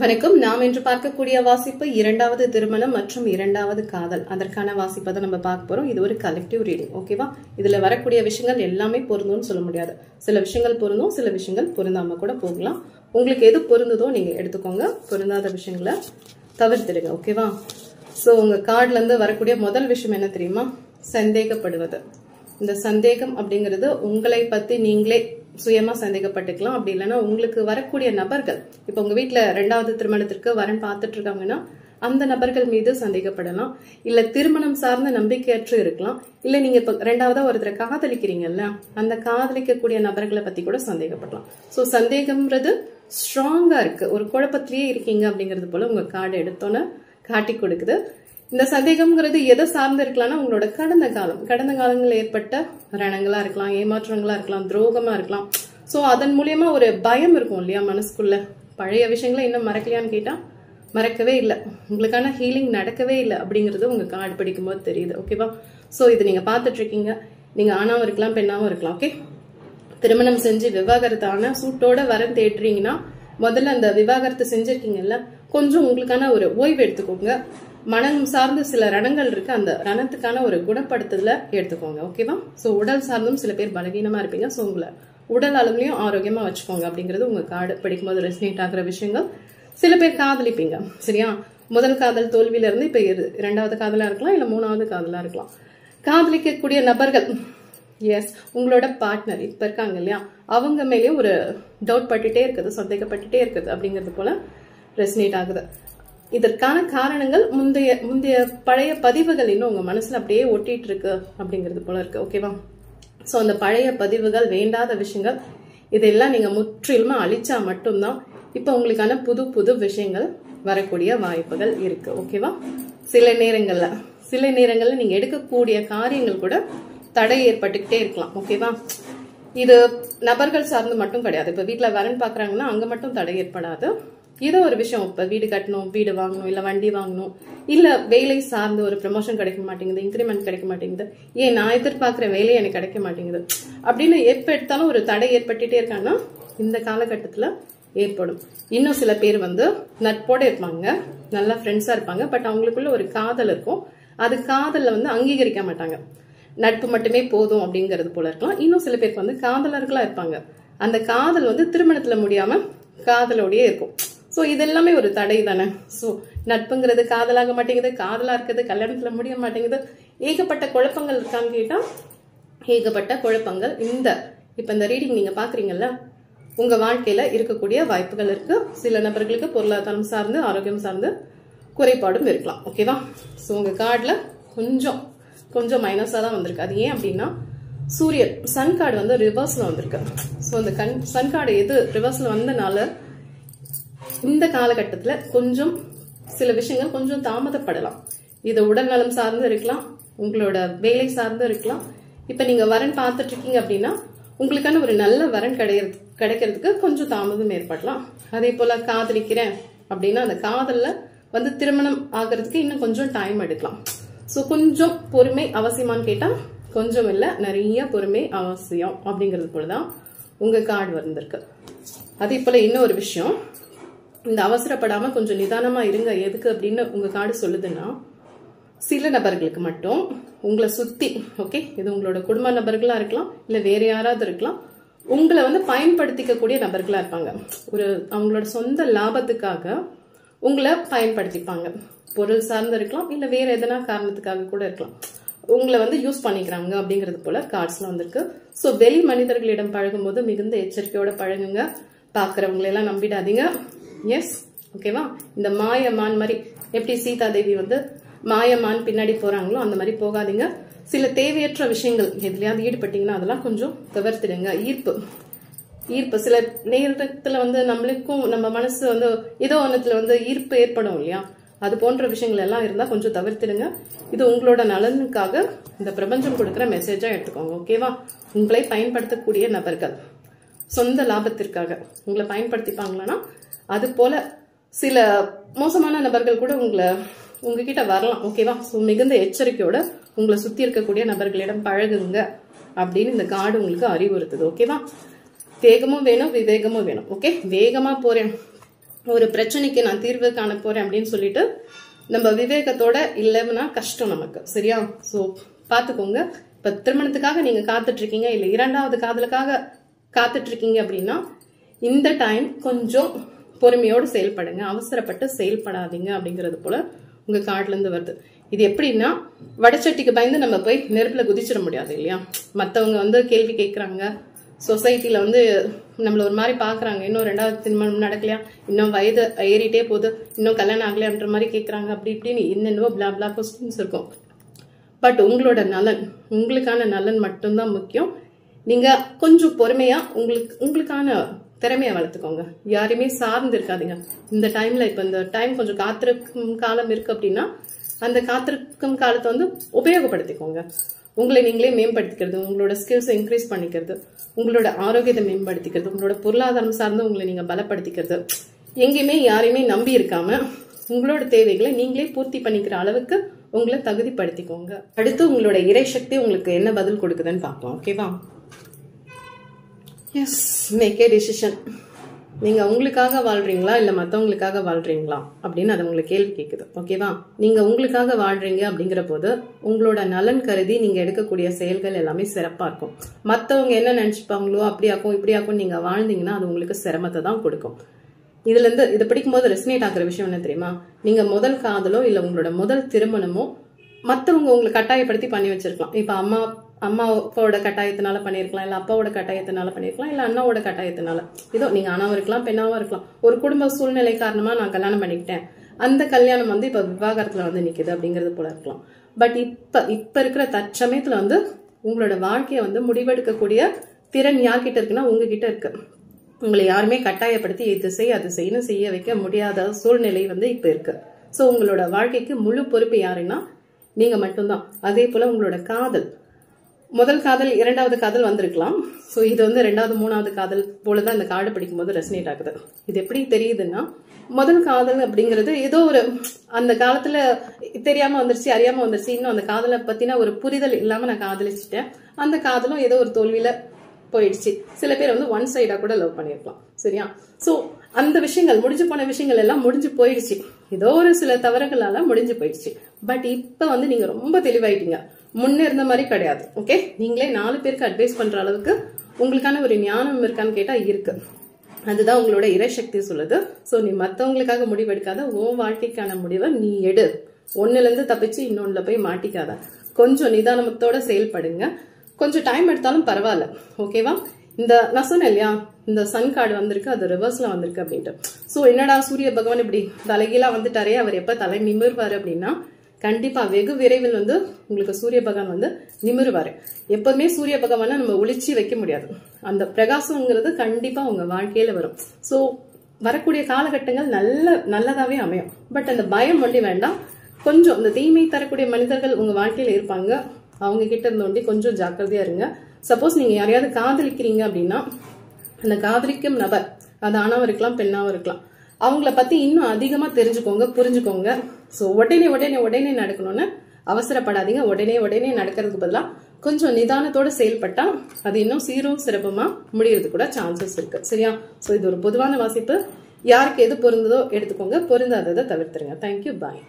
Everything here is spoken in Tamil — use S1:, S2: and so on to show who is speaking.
S1: வணக்கம். நாம் இன்று பார்க்கக்கூடிய வாசிப்பு இரண்டாவது திருமணம் மற்றும் இரண்டாவது காதல். அதற்கான வாசிப்பை தான் நம்ம பார்க்க போறோம். இது ஒரு கலெக்டிவ் ரீடிங். ஓகேவா? இதுல வரக்கூடிய விஷயங்கள் எல்லாமே பொருந்தும்னு சொல்ல முடியாது. சில விஷயங்கள் பொருந்தும், சில விஷயங்கள் பொருந்தாம கூட போகலாம். உங்களுக்கு எது பொருந்ததோ நீங்க எடுத்துக்கோங்க. பொருந்தாத விஷயங்களை தவிர்த்துடுங்க. ஓகேவா? சோ உங்க கார்டுல இருந்து வரக்கூடிய முதல் விஷயம் என்ன தெரியுமா? சந்தேகப்படுவது. இந்த சந்தேகம் அப்படிங்கிறது உங்களை பத்தி நீங்களே சுயமா சந்தேகப்பட்டுக்கலாம். அப்படி இல்லைன்னா உங்களுக்கு வரக்கூடிய நபர்கள், இப்ப உங்க வீட்டுல ரெண்டாவது திருமணத்திற்கு வரன் பார்த்துட்டு இருக்காங்கன்னா அந்த நபர்கள் மீது சந்தேகப்படலாம். இல்ல திருமணம் சார்ந்த நம்பிக்கையற்று இருக்கலாம். இல்ல நீங்க இப்ப ரெண்டாவதா ஒருத்தரை காதலிக்கிறீங்கல்ல, அந்த காதலிக்கக்கூடிய நபர்களை பத்தி கூட சந்தேகப்படலாம். சோ சந்தேகம்ன்றது ஸ்ட்ராங்கா இருக்கு. ஒரு குழப்பத்திலேயே இருக்கீங்க அப்படிங்கிறது போல உங்க கார்டு எடுத்தோன்னு காட்டி கொடுக்குது. இந்த சந்தேகம்ங்கிறது எதை சார்ந்து இருக்கலாம்னா உங்களோட கடந்த காலங்களில் ஏற்பட்ட ரணங்களா இருக்கலாம், ஏமாற்றங்களா இருக்கலாம், துரோகமா இருக்கலாம். சோ அதன் மூலியமா ஒரு பயம் இருக்கும் இல்லையா மனசுக்குள்ள. பழைய விஷயங்களை இன்னும் மறக்கலையான்னு கேட்டா மறக்கவே இல்லை. உங்களுக்கான ஹீலிங் நடக்கவே இல்லை அப்படிங்கிறது உங்க கார்டு படிக்கும் போது தெரியுது. ஓகேவா? சோ இது நீங்க பாத்துட்டு இருக்கீங்க. நீங்க ஆணாவும் இருக்கலாம், பெண்ணாவும் இருக்கலாம். ஓகே, திருமணம் செஞ்சு விவாகரத்தான சூட்டோட வரன் தேடுறீங்கன்னா முதல்ல அந்த விவாகரத்து செஞ்சிருக்கீங்கல்ல, கொஞ்சம் உங்களுக்கான ஒரு ஓய்வு எடுத்துக்கோங்க. மனம் சார்ந்த சில ரணங்கள் இருக்கு, அந்த ரணத்துக்கான ஒரு குணப்படுத்துதல எடுத்துக்கோங்க. ஓகேவா? சோ உடல் சார்ந்தும் சில பேர் பலவீனமா இருப்பீங்க. சோ உங்களை உடல் அளவுலயும் ஆரோக்கியமா வச்சுக்கோங்க அப்படிங்கிறது உங்க கார்டு படிக்கும்போது ரெசனேட் ஆகிற விஷயங்கள். சில பேர் காதலிப்பீங்க, சரியா? முதல் காதல் தோல்வியில இருந்து இப்ப இரண்டாவது காதலா இருக்கலாம், இல்ல மூணாவது காதலா இருக்கலாம். காதலிக்கக்கூடிய நபர்கள், எஸ், உங்களோட பார்ட்னர் இப்ப இருக்காங்க இல்லையா, அவங்க மேலேயும் ஒரு டவுட் பட்டுட்டே இருக்குது, சந்தேகப்பட்டுட்டே இருக்குது அப்படிங்கிறது போல ரெசனேட் ஆகுது. இதற்கான காரணங்கள் முந்தைய பழைய பதிவுகள் இன்னும் உங்க மனசுல அப்படியே ஒட்டிட்டு இருக்கு அப்படிங்கிறது போல இருக்கு. ஓகேவா? சோ அந்த பழைய பதிவுகள், வேண்டாத விஷயங்கள், இதெல்லாம் நீங்க முற்றிலுமா அழிச்சா மட்டும்தான் இப்ப உங்களுக்கான புது விஷயங்கள் வரக்கூடிய வாய்ப்புகள் இருக்கு. ஓகேவா? சில நேரங்கள்ல நீங்க எடுக்கக்கூடிய காரியங்கள் கூட தடை ஏற்பட்டுக்கிட்டே இருக்கலாம். ஓகேவா? இது நபர்கள் சார்ந்து மட்டும் கிடையாது. இப்ப வீட்டுல வரன் பாக்குறாங்கன்னா அங்க மட்டும் தடை ஏற்படாது. ஏதோ ஒரு விஷயம், இப்ப வீடு கட்டணும், வீடு வாங்கணும், இல்ல வண்டி வாங்கணும், இல்ல வேலை சார்ந்து ஒரு ப்ரமோஷன் கிடைக்க மாட்டேங்குது, இன்கிரிமெண்ட் கிடைக்க மாட்டேங்குது, ஏன் நான் எதிர்பார்க்கிற வேலையை எனக்கு கிடைக்க மாட்டேங்குது அப்படின்னு எப்ப எடுத்தாலும் ஒரு தடை ஏற்பட்டுட்டே இருக்காங்கன்னா இந்த காலகட்டத்துல ஏற்படும். இன்னும் சில பேர் நட்போட இருப்பாங்க, நல்ல ஃப்ரெண்ட்ஸா இருப்பாங்க, பட் அவங்களுக்குள்ள ஒரு காதல் இருக்கும். அது காதல்ல அங்கீகரிக்க மாட்டாங்க. நட்பு மட்டுமே போதும் அப்படிங்கிறது போல இருக்கலாம். இன்னும் சில பேருக்கு காதலர்களா இருப்பாங்க. அந்த காதல் திருமணத்துல முடியாம காதலோடயே இருக்கும். சோ இதெல்லாமே ஒரு தடை தானே. சோ நட்புங்கிறது காதலாக மாட்டேங்குது, காதலா இருக்கிறது கல்யாணத்துல முடிய மாட்டேங்குது. ஏகப்பட்ட குழப்பங்கள் இருக்கான்னு கேட்டா ஏகப்பட்ட குழப்பங்கள் இப்ப இந்த ரீடிங் நீங்க பாக்குறீங்கல்ல, உங்க வாழ்க்கையில இருக்கக்கூடிய வாய்ப்புகள் இருக்கு. சில நபர்களுக்கு பொருளாதாரம் சார்ந்து, ஆரோக்கியம் சார்ந்து குறைபாடும் இருக்கலாம். ஓகேவா? சோ உங்க கார்டுல கொஞ்சம் மைனஸா தான் வந்திருக்கு. அது ஏன் அப்படின்னா சூரியன், சன் கார்டு ரிவர்ஸ்ல வந்திருக்கு. சோ அந்த சன் கார்டு எது ரிவர்ஸ்ல வந்தனால இந்த காலகட்டத்துல சில விஷயங்கள் கொஞ்சம் தாமதப்படலாம். இது உடல் நலம் சார்ந்து இருக்கலாம், உங்களோட வேலை சார்ந்து இருக்கலாம். இப்ப நீங்க வரன் பார்த்துட்டு இருக்கீங்க அப்படின்னா உங்களுக்கான ஒரு நல்ல வரன் கிடைக்கிறதுக்கு கொஞ்சம் தாமதம் ஏற்படலாம். அதே போல காதலிக்கிறேன் அப்படின்னா அந்த காதல்ல திருமணம் ஆகிறதுக்கு இன்னும் கொஞ்சம் டைம் எடுக்கலாம். சோ கொஞ்சம் பொறுமை அவசியமான்னு கேட்டா கொஞ்சம் இல்ல, நிறைய பொறுமை அவசியம் அப்படிங்கிறது போலதான் உங்க கார்டு வந்திருக்கு. அதே போல இன்னொரு விஷயம், இந்த அவசரப்படாம கொஞ்சம் நிதானமா இருங்க. எதுக்கு அப்படின்னு உங்க கார்டு சொல்லுதுன்னா, சில நபர்களுக்கு மட்டும் உங்களை சுத்தி, ஓகே, இது உங்களோட குடும்ப நபர்களா இருக்கலாம், இல்ல வேற யாராவது இருக்கலாம், உங்களை பயன்படுத்திக்கக்கூடிய நபர்களா இருப்பாங்க. அவங்களோட சொந்த லாபத்துக்காக உங்களை பயன்படுத்திப்பாங்க. பொருள் சார்ந்து இருக்கலாம், இல்ல வேற எதனா காரணத்துக்காக கூட இருக்கலாம். உங்களை யூஸ் பண்ணிக்கிறாங்க அப்படிங்கிறது போல கார்ட்ஸ்ல வந்திருக்கு. சோ வெளி மனிதர்களிடம் பழகும் போது மிகுந்த எச்சரிக்கையோட பழகுங்க. பாக்குறவங்களை எல்லாம் நம்பிடாதீங்க. எஸ், ஓகேவா? இந்த மாயமான் மாதிரி, எப்படி சீதா தேவி மாயமான் பின்னாடி போறாங்களோ அந்த மாதிரி போகாதீங்க. சில தேவையற்ற விஷயங்கள் எதுலயாவது ஈடுபட்டீங்கன்னா அதெல்லாம் கொஞ்சம் தவிர்த்துடுங்க. ஈர்ப்பு சில நேரத்துல நம்மளுக்கும் நம்ம மனசு ஏதோ ஒன்னத்துல ஈர்ப்பு ஏற்படும் இல்லையா, அது போன்ற விஷயங்கள் எல்லாம் இருந்தா கொஞ்சம் தவிர்த்துடுங்க. இது உங்களோட நலனுக்காக இந்த பிரபஞ்சம் கொடுக்கிற மெசேஜா எடுத்துக்கோங்க. ஓகேவா? உங்களை பயன்படுத்தக்கூடிய நபர்கள் சொந்த லாபத்திற்காக உங்களை பயன்படுத்திப்பாங்களா, அது போல சில மோசமான நபர்கள் கூட உங்ககிட்ட வரலாம். ஓகேவா? சோ மிகுந்த எச்சரிக்கையோட உங்களை சுத்தி இருக்கக்கூடிய நபர்களிடம் பழகுங்க அப்படின்னு இந்த கார்டு உங்களுக்கு அறிவுறுத்துது. ஓகேவா? வேகமும் வேணும், விவேகமும் வேணும். ஓகே, வேகமா போறேன் ஒரு பிரச்சனைக்கு நான் தீர்வு காண போறேன் அப்படின்னு சொல்லிட்டு நம்ம விவேகத்தோட இல்லைன்னா கஷ்டம் நமக்கு. சரியா? சோ பாத்துக்கோங்க. இப்ப திருமணத்துக்காக நீங்க காத்துட்டு இருக்கீங்க, இல்ல இரண்டாவது காதலுக்காக காத்துட்டு இருக்கீங்க அப்படின்னா இந்த டைம் கொஞ்சம் பொறுமையோடு செயல்படுங்க, அவசரப்பட்டு செயல்படாதீங்க அப்படிங்கிறது போல உங்க கார்டுல இருந்து வருது. இது எப்படின்னா, வடச்சட்டிக்கு பயந்து நம்ம போய் நெருப்புல குதிச்சிட முடியாது இல்லையா? மத்தவங்க கேள்வி கேட்கறாங்க, சொசைட்டில நம்மள ஒரு மாதிரி பாக்குறாங்க, இன்னும் ரெண்டாவது திருமணம் நடக்கலையா, இன்னும் வயது ஏறிட்டே போகுது, இன்னும் கல்யாணம் ஆகலையான்ற மாதிரி கேட்கறாங்க, அப்படி இப்படின்னு என்னென்னவோ பிளா பிளா கொஸ்டின்ஸ் இருக்கும். பட் உங்களோட நலன், உங்களுக்கான நலன் மட்டும்தான் முக்கியம். நீங்க கொஞ்சம் பொறுமையா உங்களுக்கான திறமையை வளர்த்துக்கோங்க. யாரையுமே சார்ந்து இருக்காதீங்க இந்த டைம்ல. இப்ப இந்த டைம் கொஞ்சம் காத்திருக்கும் காலம் இருக்கு அப்படின்னா அந்த காத்திருக்கும் காலத்தை உபயோகப்படுத்திக்கோங்க. உங்களை நீங்களே மேம்படுத்திக்கிறது, உங்களோட ஸ்கில்ஸ் இன்க்ரீஸ் பண்ணிக்கிறது, உங்களோட ஆரோக்கியத்தை மேம்படுத்திக்கிறது, உங்களோட பொருளாதாரம் சார்ந்து உங்களை நீங்க பலப்படுத்திக்கிறது. எங்கேயுமே யாரையுமே நம்பி இருக்காம உங்களோட தேவைகளை நீங்களே பூர்த்தி பண்ணிக்கிற அளவுக்கு உங்களை தகுதிப்படுத்திக்கோங்க. அடுத்து உங்களோட இறை சக்தி உங்களுக்கு என்ன பதில் கொடுக்குதுன்னு பார்ப்போம். ஓகேவா? Yes, make a decision. நீங்க உங்களுக்காக வாழ்றீங்களா இல்ல மத்தவங்களுக்காக வாழ்றீங்களா அப்படின்னு அது உங்களுக்கு கேள்வி கேக்குது. ஓகேவா? நீங்க உங்களுக்காக வாழ்றீங்க அப்படிங்கிற போது உங்களோட நலன் கருதி நீங்க எடுக்கக்கூடிய செயல்கள் எல்லாமே சிறப்பா இருக்கும். மத்தவங்க என்ன நினைச்சுப்பாங்களோ அப்படியாக்கும் இப்படியாக்கும் நீங்க வாழ்ந்தீங்கன்னா அது உங்களுக்கு சிரமத்தை தான் கொடுக்கும். இதுல இருந்து இதை படிக்கும் போது ரெசனேட் ஆகுற விஷயம் என்ன தெரியுமா? நீங்க முதல் காதலோ இல்ல உங்களோட முதல் திருமணமோ மத்தவங்க உங்களை கட்டாயப்படுத்தி பண்ணி வச்சிருக்கலாம். இப்ப அம்மாவோட கட்டாயத்தினால பண்ணிருக்கலாம், இல்ல அப்பாவோட கட்டாயத்தினால பண்ணிருக்கலாம், இல்ல அண்ணாவோட கட்டாயத்தினால. இதோ நீங்க ஆணாவும் இருக்கலாம், பெண்ணாவும் இருக்கலாம். ஒரு குடும்ப சூழ்நிலை காரணமா நான் கல்யாணம் பண்ணிக்கிட்டேன், அந்த கல்யாணம் இப்ப விவாகரத்துல நிக்குது அப்படிங்கிறது போல இருக்கலாம். பட் இப்ப இருக்கிற தற்சமயத்துல உங்களோட வாழ்க்கைய முடிவெடுக்கக்கூடிய திறன் யார்கிட்ட இருக்குன்னா உங்ககிட்ட இருக்கு. உங்களை யாருமே கட்டாயப்படுத்தி இது செய் அது செய்ய வைக்க முடியாத சூழ்நிலை இப்ப இருக்கு. சோ உங்களோட வாழ்க்கைக்கு முழு பொறுப்பு யாருன்னா நீங்க மட்டும்தான். அதே போல உங்களோட காதல், முதல் காதல் இரண்டாவது காதல் வந்திருக்கலாம். சோ இது ரெண்டாவது மூணாவது காதல் போலதான் இந்த கார்டு படிக்கும் போது ரெசனேட் ஆகுது. இது எப்படி தெரியுதுன்னா, முதல் காதல் அப்படிங்கிறது ஏதோ ஒரு அந்த காலத்துல தெரியாம வந்துருச்சு, அறியாம வந்துருச்சு, இன்னும் அந்த காதலை பத்தின ஒரு புரிதல் இல்லாம நான் காதலிச்சுட்டேன், அந்த காதலும் ஏதோ ஒரு தோல்வியில போயிடுச்சு. சில பேர் ஒன் சைடா கூட லவ் பண்ணிருக்கலாம். சரியா? சோ அந்த விஷயங்கள் முடிஞ்சு போன விஷயங்கள் எல்லாம் முடிஞ்சு போயிடுச்சு, ஏதோ ஒரு சில தவறுகளால முடிஞ்சு போயிடுச்சு. பட் இப்ப நீங்க ரொம்ப தெளிவாயிட்டீங்க, முன்ன இருந்த மாதிரி கிடையாது. ஓகே, நீங்களே 4 பேருக்கு அட்வைஸ் பண்ற அளவுக்கு உங்களுக்கான ஒரு ஞானம் இருக்கான்னு கேட்டா இருக்கு. அதுதான் உங்களோட இறைசக்தி சொல்லுது. சோ நீ மத்தவங்களுக்காக முடிவு எடுக்காத, உன் வாழ்க்கைக்கான முடிவை நீ எடு. ஒண்ணுல இருந்து தப்பிச்சு இன்னொன்னுல போய் மாட்டிக்காத. கொஞ்சம் நிதானத்தோட செயல்படுங்க. கொஞ்சம் டைம் எடுத்தாலும் பரவாயில்ல. ஓகேவா? நான் சொன்னேன் இல்லையா, இந்த சன் கார்டு வந்திருக்கு, அது ரிவர்ஸ்ல வந்திருக்கு அப்படின்ட்டு. சோ என்னடா சூரிய பகவான் இப்படி தலைகீழா வந்துட்டாரே, அவர் எப்ப தலை நிமிர்வாரு அப்படின்னா கண்டிப்பா வெகு விரைவில் உங்களுக்கு சூரிய பகவான் நிமிருவாரு. எப்பவுமே சூரிய பகவானை நம்ம ஒளிச்சு வைக்க முடியாது. அந்த பிரகாசம்ங்கிறது கண்டிப்பா உங்க வாழ்க்கையில வரும். சோ வரக்கூடிய காலகட்டங்கள் நல்லதாவே அமையும். பட் அந்த பயம் வேண்டாம். கொஞ்சம் இந்த தீமை தரக்கூடிய மனிதர்கள் உங்க வாழ்க்கையில இருப்பாங்க, அவங்க கிட்ட இருந்து கொஞ்சம் ஜாக்கிரதையா இருங்க. சப்போஸ் நீங்க யாரையாவது காதலிக்கிறீங்க அப்படின்னா அந்த காதலிக்கும் நபர், அது ஆணாவும் இருக்கலாம் பெண்ணாவும் இருக்கலாம், அவங்கள பத்தி இன்னும் அதிகமா தெரிஞ்சுக்கோங்க, புரிஞ்சுக்கோங்க. சோ உடனே நடக்கணும்னு அவசரப்படாதீங்க. உடனே நடக்கிறதுக்கு பதிலா கொஞ்சம் நிதானத்தோட செயல்பட்டா அது இன்னும் சீரும் சிறப்புமா முடியறது கூட சான்சஸ் இருக்கு. சரியா? சோ இது ஒரு பொதுவான வாசிப்பு. யாருக்கு எது பொருந்ததோ எடுத்துக்கோங்க, பொருந்தாததை தவிர்த்துருங்க. தேங்க்யூ, பாய்.